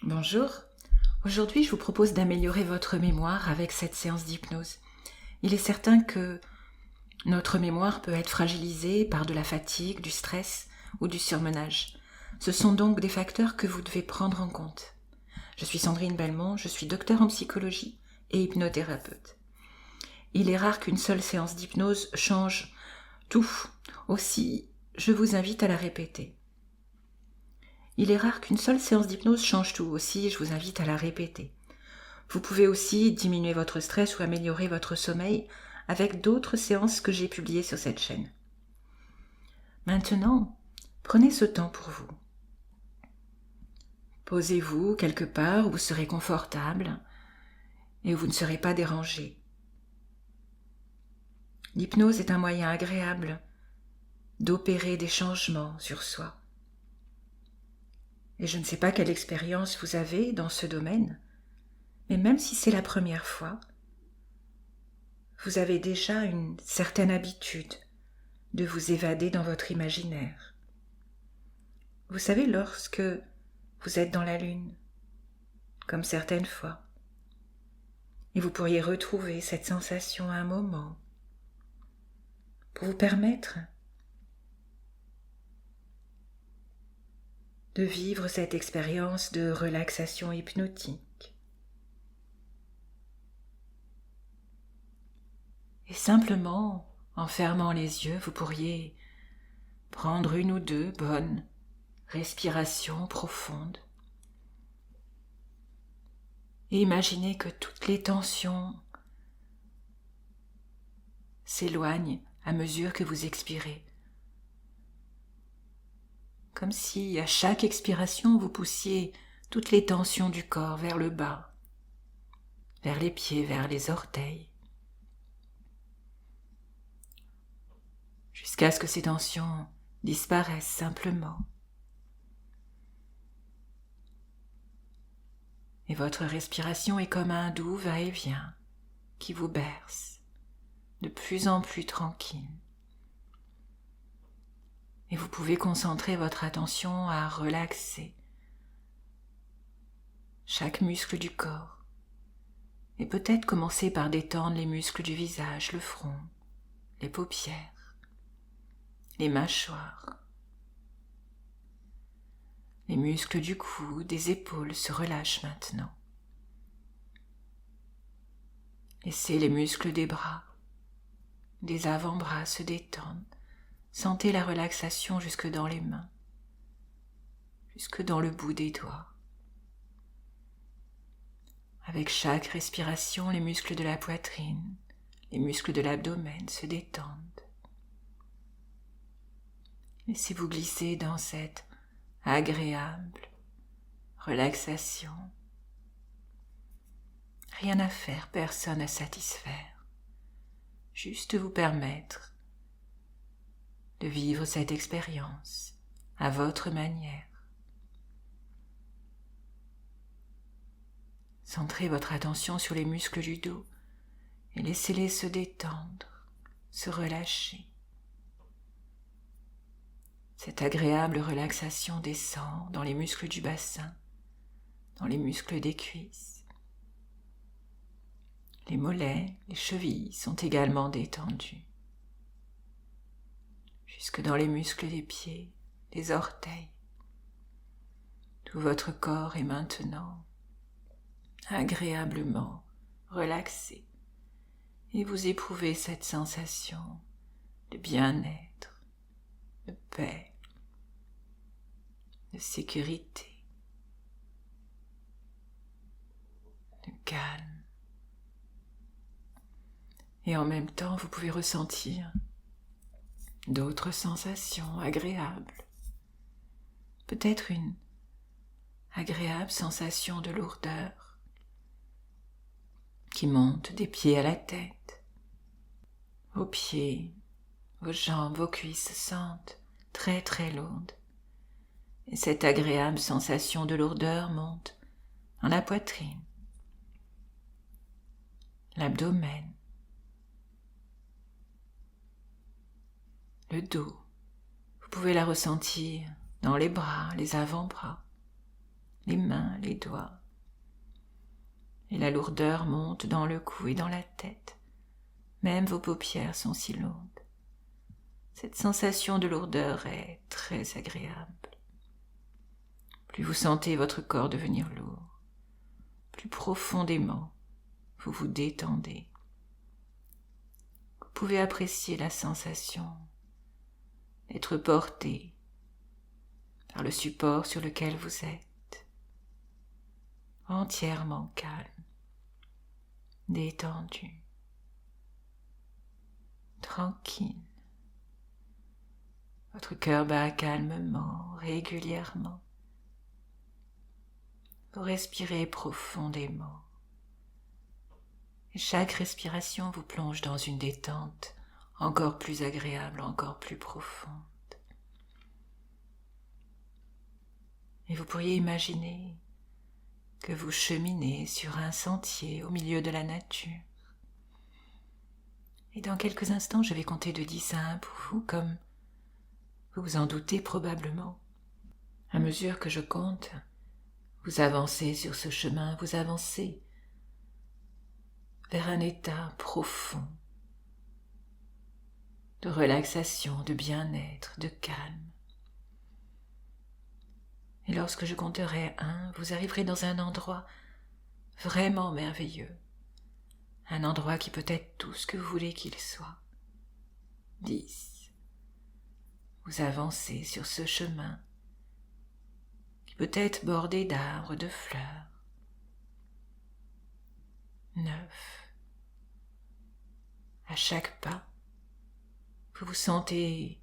Bonjour, aujourd'hui je vous propose d'améliorer votre mémoire avec cette séance d'hypnose. Il est certain que notre mémoire peut être fragilisée par de la fatigue, du stress ou du surmenage. Ce sont donc des facteurs que vous devez prendre en compte. Je suis Sandrine Belmont, je suis docteure en psychologie et hypnothérapeute. Il est rare qu'une seule séance d'hypnose change tout, aussi je vous invite à la répéter. Il est rare qu'une seule séance d'hypnose change tout, aussi je vous invite à la répéter. Vous pouvez aussi diminuer votre stress ou améliorer votre sommeil avec d'autres séances que j'ai publiées sur cette chaîne. Maintenant, prenez ce temps pour vous. Posez-vous quelque part où vous serez confortable et où vous ne serez pas dérangé. L'hypnose est un moyen agréable d'opérer des changements sur soi. Et je ne sais pas quelle expérience vous avez dans ce domaine, mais même si c'est la première fois, vous avez déjà une certaine habitude de vous évader dans votre imaginaire. Vous savez, lorsque vous êtes dans la lune, comme certaines fois, et vous pourriez retrouver cette sensation à un moment pour vous permettre de vivre cette expérience de relaxation hypnotique. Et simplement, en fermant les yeux, vous pourriez prendre une ou deux bonnes respirations profondes et imaginer que toutes les tensions s'éloignent à mesure que vous expirez. Comme si à chaque expiration vous poussiez toutes les tensions du corps vers le bas, vers les pieds, vers les orteils, jusqu'à ce que ces tensions disparaissent simplement. Et votre respiration est comme un doux va-et-vient qui vous berce, de plus en plus tranquille. Et vous pouvez concentrer votre attention à relaxer chaque muscle du corps. Et peut-être commencer par détendre les muscles du visage, le front, les paupières, les mâchoires. Les muscles du cou, des épaules se relâchent maintenant. Laissez les muscles des bras, des avant-bras se détendre. Sentez la relaxation jusque dans les mains, jusque dans le bout des doigts. Avec chaque respiration, les muscles de la poitrine, les muscles de l'abdomen se détendent. Laissez-vous glisser dans cette agréable relaxation. Rien à faire, personne à satisfaire. Juste vous permettre de vivre cette expérience à votre manière. Centrez votre attention sur les muscles du dos et laissez-les se détendre, se relâcher. Cette agréable relaxation descend dans les muscles du bassin, dans les muscles des cuisses. Les mollets, les chevilles sont également détendus. Jusque dans les muscles des pieds, des orteils. Tout votre corps est maintenant agréablement relaxé et vous éprouvez cette sensation de bien-être, de paix, de sécurité, de calme. Et en même temps, vous pouvez ressentir d'autres sensations agréables. Peut-être une agréable sensation de lourdeur qui monte des pieds à la tête. Vos pieds, vos jambes, vos cuisses se sentent très très lourdes. Et cette agréable sensation de lourdeur monte dans la poitrine, l'abdomen, le dos. Vous pouvez la ressentir dans les bras, les avant-bras, les mains, les doigts. Et la lourdeur monte dans le cou et dans la tête. Même vos paupières sont si lourdes. Cette sensation de lourdeur est très agréable. Plus vous sentez votre corps devenir lourd, plus profondément vous vous détendez. Vous pouvez apprécier la sensation d'être porté par le support sur lequel vous êtes, entièrement calme, détendu, tranquille. Votre cœur bat calmement, régulièrement. Vous respirez profondément. Et chaque respiration vous plonge dans une détente encore plus agréable, encore plus profonde. Et vous pourriez imaginer que vous cheminez sur un sentier au milieu de la nature. Et dans quelques instants, je vais compter de 10 à 1 pour vous, comme vous vous en doutez probablement. À mesure que je compte, vous avancez sur ce chemin, vous avancez vers un état profond de relaxation, de bien-être, de calme. Et lorsque je compterai 1, vous arriverez dans un endroit vraiment merveilleux. Un endroit qui peut être tout ce que vous voulez qu'il soit. 10. Vous avancez sur ce chemin qui peut être bordé d'arbres, de fleurs. 9. À chaque pas, vous vous sentez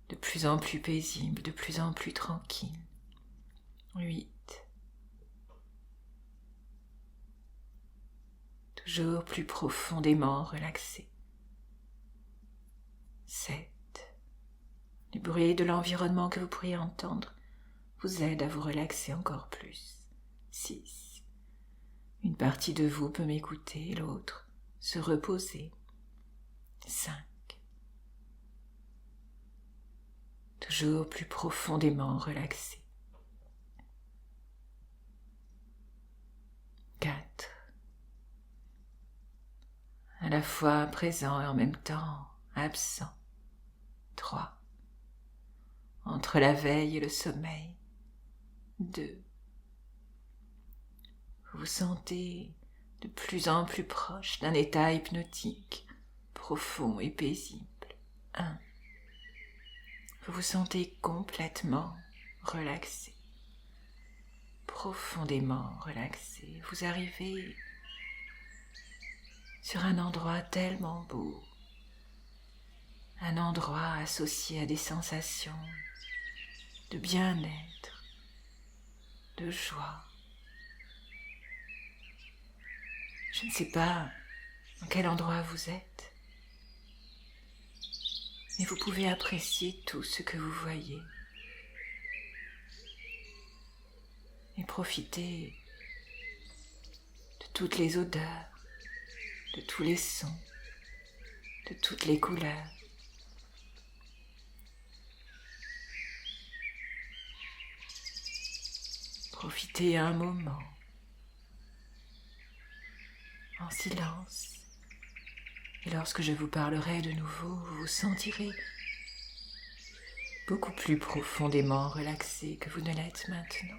de plus en plus paisible, de plus en plus tranquille. 8. Toujours plus profondément relaxé. 7. Les bruits de l'environnement que vous pourriez entendre vous aident à vous relaxer encore plus. 6. Une partie de vous peut m'écouter, l'autre se reposer. 5. Toujours plus profondément relaxé. 4. À la fois présent et en même temps absent. 3. Entre la veille et le sommeil. 2. Vous vous sentez de plus en plus proche d'un état hypnotique, profond et paisible. 1. Vous vous sentez complètement relaxé, profondément relaxé. Vous arrivez sur un endroit tellement beau, un endroit associé à des sensations de bien-être, de joie. Je ne sais pas dans quel endroit vous êtes, mais vous pouvez apprécier tout ce que vous voyez et profiter de toutes les odeurs, de tous les sons, de toutes les couleurs. Profitez un moment en silence, et lorsque je vous parlerai de nouveau, vous vous sentirez beaucoup plus profondément relaxé que vous ne l'êtes maintenant.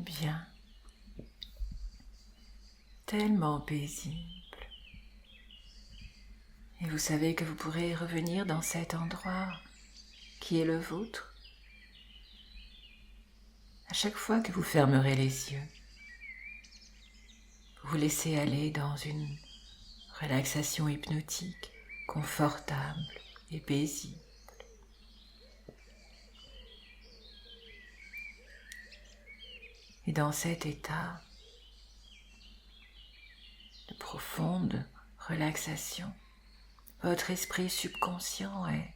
bien, tellement paisible. Et vous savez que vous pourrez revenir dans cet endroit qui est le vôtre à chaque fois que vous fermerez les yeux. Vous vous laissez aller dans une relaxation hypnotique, confortable et paisible. Et dans cet état de profonde relaxation, votre esprit subconscient est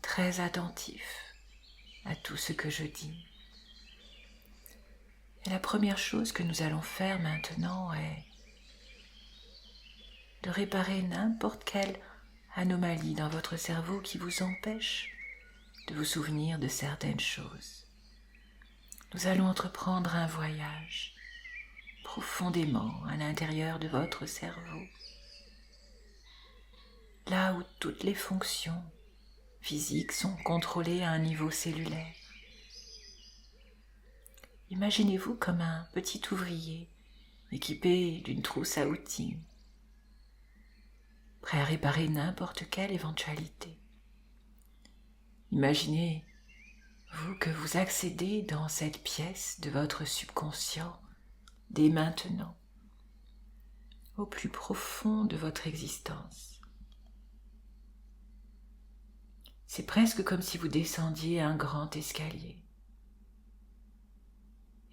très attentif à tout ce que je dis. Et la première chose que nous allons faire maintenant est de réparer n'importe quelle anomalie dans votre cerveau qui vous empêche de vous souvenir de certaines choses. Nous allons entreprendre un voyage profondément à l'intérieur de votre cerveau, là où toutes les fonctions physiques sont contrôlées à un niveau cellulaire. Imaginez-vous comme un petit ouvrier équipé d'une trousse à outils, prêt à réparer n'importe quelle éventualité. Imaginez-vous que vous accédez dans cette pièce de votre subconscient dès maintenant, au plus profond de votre existence. C'est presque comme si vous descendiez un grand escalier.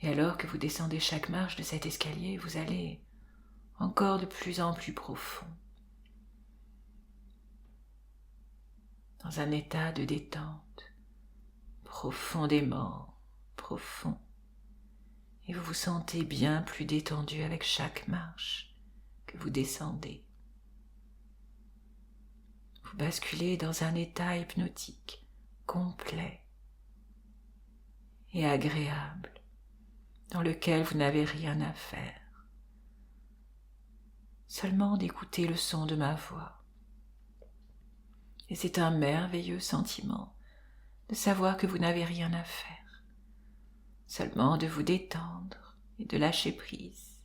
Et alors que vous descendez chaque marche de cet escalier, vous allez encore de plus en plus profond, dans un état de détente, profondément profond. Et vous vous sentez bien plus détendu avec chaque marche que vous descendez. Vous basculez dans un état hypnotique, complet et agréable, dans lequel vous n'avez rien à faire, seulement d'écouter le son de ma voix. Et c'est un merveilleux sentiment de savoir que vous n'avez rien à faire, seulement de vous détendre et de lâcher prise,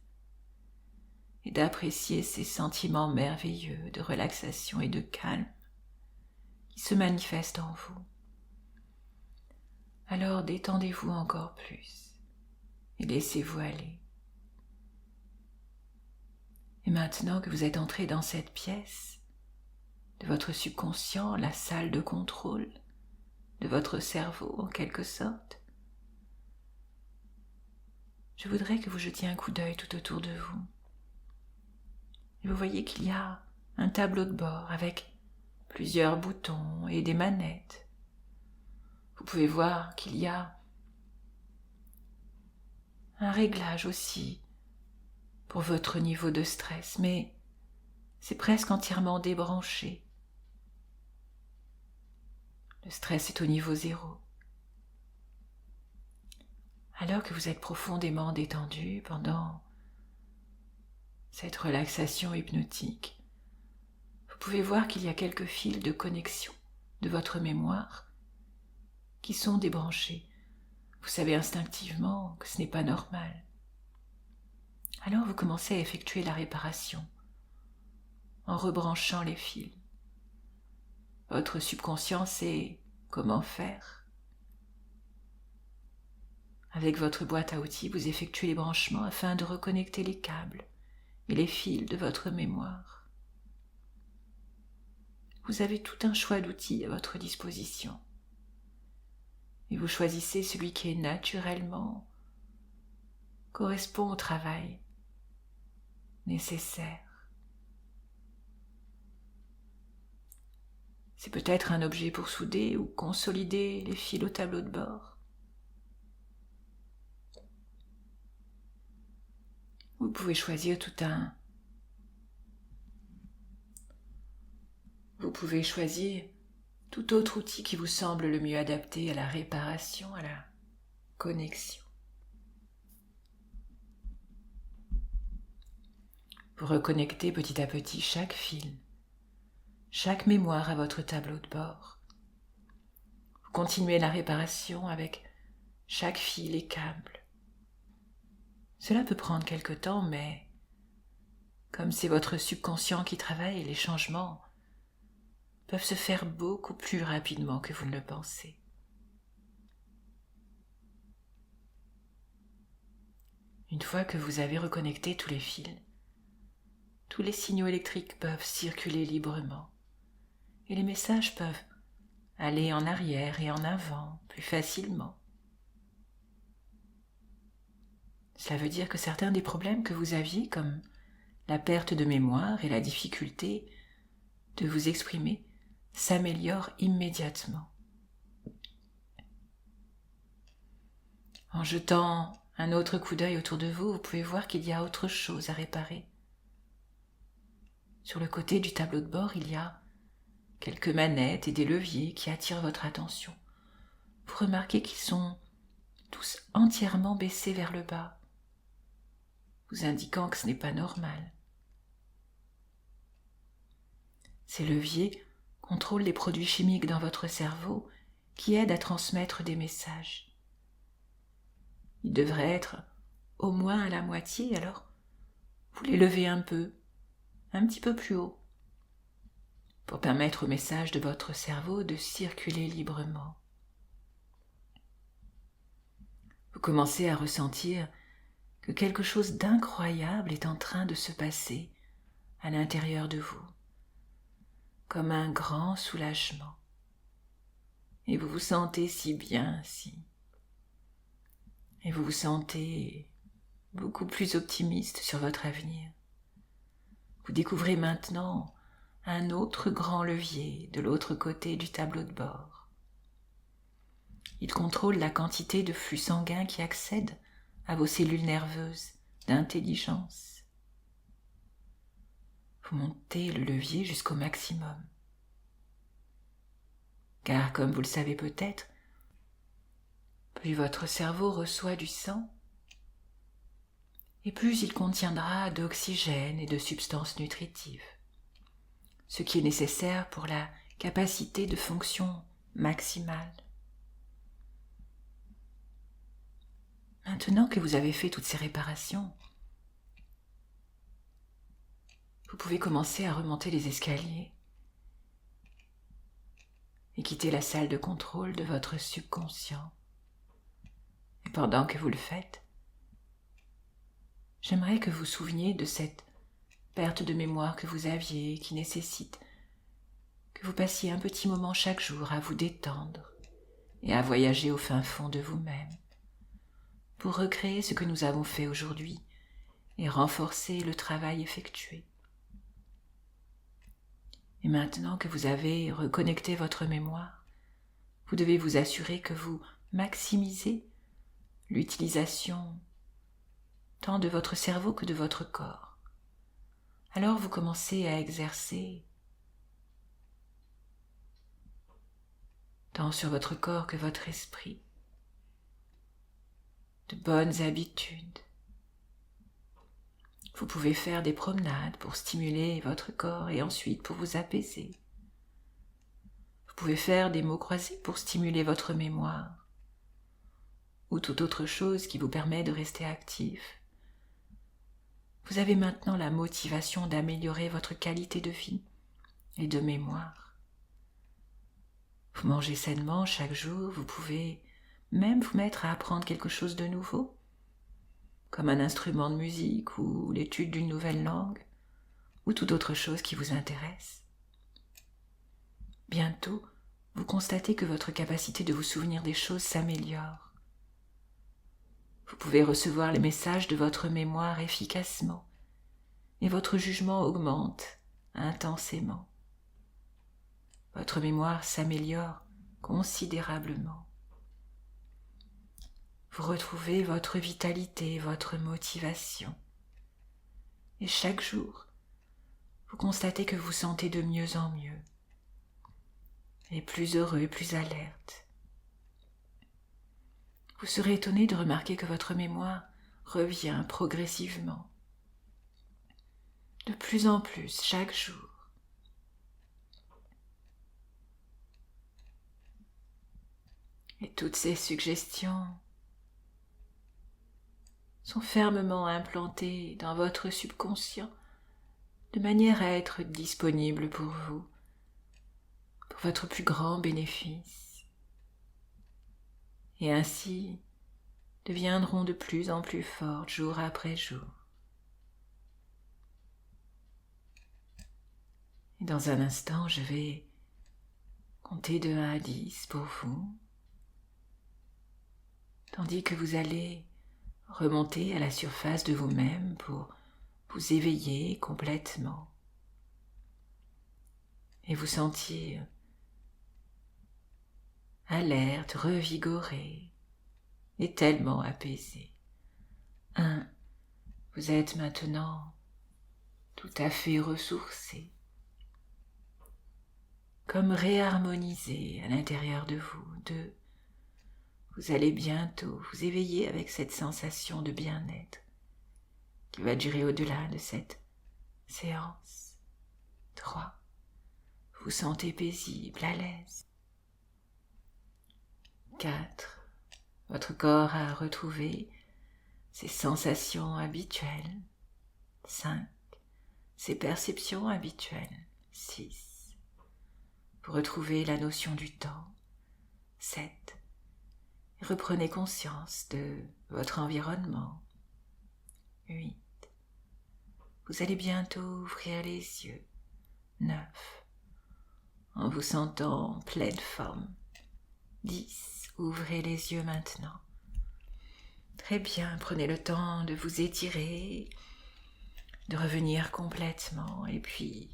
et d'apprécier ces sentiments merveilleux de relaxation et de calme qui se manifestent en vous. Alors détendez-vous encore plus et laissez-vous aller. Et maintenant que vous êtes entré dans cette pièce de votre subconscient, la salle de contrôle de votre cerveau en quelque sorte, je voudrais que vous jetiez un coup d'œil tout autour de vous. Et vous voyez qu'il y a un tableau de bord avec plusieurs boutons et des manettes. Vous pouvez voir qu'il y a un réglage aussi pour votre niveau de stress, mais c'est presque entièrement débranché. Le stress est au niveau 0. Alors que vous êtes profondément détendu pendant cette relaxation hypnotique, vous pouvez voir qu'il y a quelques fils de connexion de votre mémoire qui sont débranchés. Vous savez instinctivement que ce n'est pas normal. Alors vous commencez à effectuer la réparation en rebranchant les fils. Votre subconscient sait comment faire. Avec votre boîte à outils, vous effectuez les branchements afin de reconnecter les câbles et les fils de votre mémoire. Vous avez tout un choix d'outils à votre disposition. Et vous choisissez celui qui est naturellement correspond au travail nécessaire. C'est peut-être un objet pour souder ou consolider les fils au tableau de bord. Vous pouvez choisir tout autre outil qui vous semble le mieux adapté à la réparation, à la connexion. Vous reconnectez petit à petit chaque fil, chaque mémoire à votre tableau de bord. Vous continuez la réparation avec chaque fil et câble. Cela peut prendre quelque temps, mais comme c'est votre subconscient qui travaille, les changements peuvent se faire beaucoup plus rapidement que vous ne le pensez. Une fois que vous avez reconnecté tous les fils, tous les signaux électriques peuvent circuler librement et les messages peuvent aller en arrière et en avant plus facilement. Cela veut dire que certains des problèmes que vous aviez, comme la perte de mémoire et la difficulté de vous exprimer, s'améliorent immédiatement. En jetant un autre coup d'œil autour de vous, vous pouvez voir qu'il y a autre chose à réparer. Sur le côté du tableau de bord, il y a quelques manettes et des leviers qui attirent votre attention. Vous remarquez qu'ils sont tous entièrement baissés vers le bas, vous indiquant que ce n'est pas normal. Ces leviers contrôlent les produits chimiques dans votre cerveau qui aident à transmettre des messages. Ils devraient être au moins à la moitié, alors vous les levez un petit peu plus haut, pour permettre au message de votre cerveau de circuler librement. Vous commencez à ressentir que quelque chose d'incroyable est en train de se passer à l'intérieur de vous, comme un grand soulagement. Et vous vous sentez si bien ainsi. Et vous vous sentez beaucoup plus optimiste sur votre avenir. Vous découvrez maintenant un autre grand levier de l'autre côté du tableau de bord. Il contrôle la quantité de flux sanguin qui accède à vos cellules nerveuses d'intelligence. Vous montez le levier jusqu'au maximum. Car comme vous le savez peut-être, plus votre cerveau reçoit du sang, et plus il contiendra d'oxygène et de substances nutritives, ce qui est nécessaire pour la capacité de fonction maximale. Maintenant que vous avez fait toutes ces réparations, vous pouvez commencer à remonter les escaliers et quitter la salle de contrôle de votre subconscient. Et pendant que vous le faites, j'aimerais que vous souveniez de cette perte de mémoire que vous aviez et qui nécessite que vous passiez un petit moment chaque jour à vous détendre et à voyager au fin fond de vous-même pour recréer ce que nous avons fait aujourd'hui et renforcer le travail effectué. Et maintenant que vous avez reconnecté votre mémoire, vous devez vous assurer que vous maximisez l'utilisation tant de votre cerveau que de votre corps. Alors vous commencez à exercer tant sur votre corps que votre esprit de bonnes habitudes. Vous pouvez faire des promenades pour stimuler votre corps et ensuite pour vous apaiser. Vous pouvez faire des mots croisés pour stimuler votre mémoire ou toute autre chose qui vous permet de rester actif. Vous avez maintenant la motivation d'améliorer votre qualité de vie et de mémoire. Vous mangez sainement chaque jour, vous pouvez même vous mettre à apprendre quelque chose de nouveau, comme un instrument de musique ou l'étude d'une nouvelle langue, ou toute autre chose qui vous intéresse. Bientôt, vous constatez que votre capacité de vous souvenir des choses s'améliore. Vous pouvez recevoir les messages de votre mémoire efficacement, et votre jugement augmente intensément. Votre mémoire s'améliore considérablement. Vous retrouvez votre vitalité, votre motivation. Et chaque jour, vous constatez que vous vous sentez de mieux en mieux, et plus heureux et plus alerte. Vous serez étonné de remarquer que votre mémoire revient progressivement, de plus en plus chaque jour. Et toutes ces suggestions sont fermement implantés dans votre subconscient de manière à être disponibles pour vous, pour votre plus grand bénéfice. Et ainsi deviendront de plus en plus fortes jour après jour. Et dans un instant, je vais compter de 1 à 10 pour vous, tandis que vous allez remonter à la surface de vous-même pour vous éveiller complètement et vous sentir alerte, revigoré et tellement apaisé. 1. Vous êtes maintenant tout à fait ressourcé, comme réharmonisé à l'intérieur de vous. 2. Vous allez bientôt vous éveiller avec cette sensation de bien-être qui va durer au-delà de cette séance. 3. Vous vous sentez paisible, à l'aise. 4. Votre corps a retrouvé ses sensations habituelles. 5. Ses perceptions habituelles. 6. Vous retrouvez la notion du temps. 7. Reprenez conscience de votre environnement. 8. Vous allez bientôt ouvrir les yeux. 9. En vous sentant en pleine forme. 10. Ouvrez les yeux maintenant. Très bien, prenez le temps de vous étirer, de revenir complètement et puis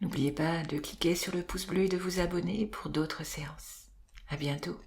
n'oubliez pas de cliquer sur le pouce bleu et de vous abonner pour d'autres séances. À bientôt.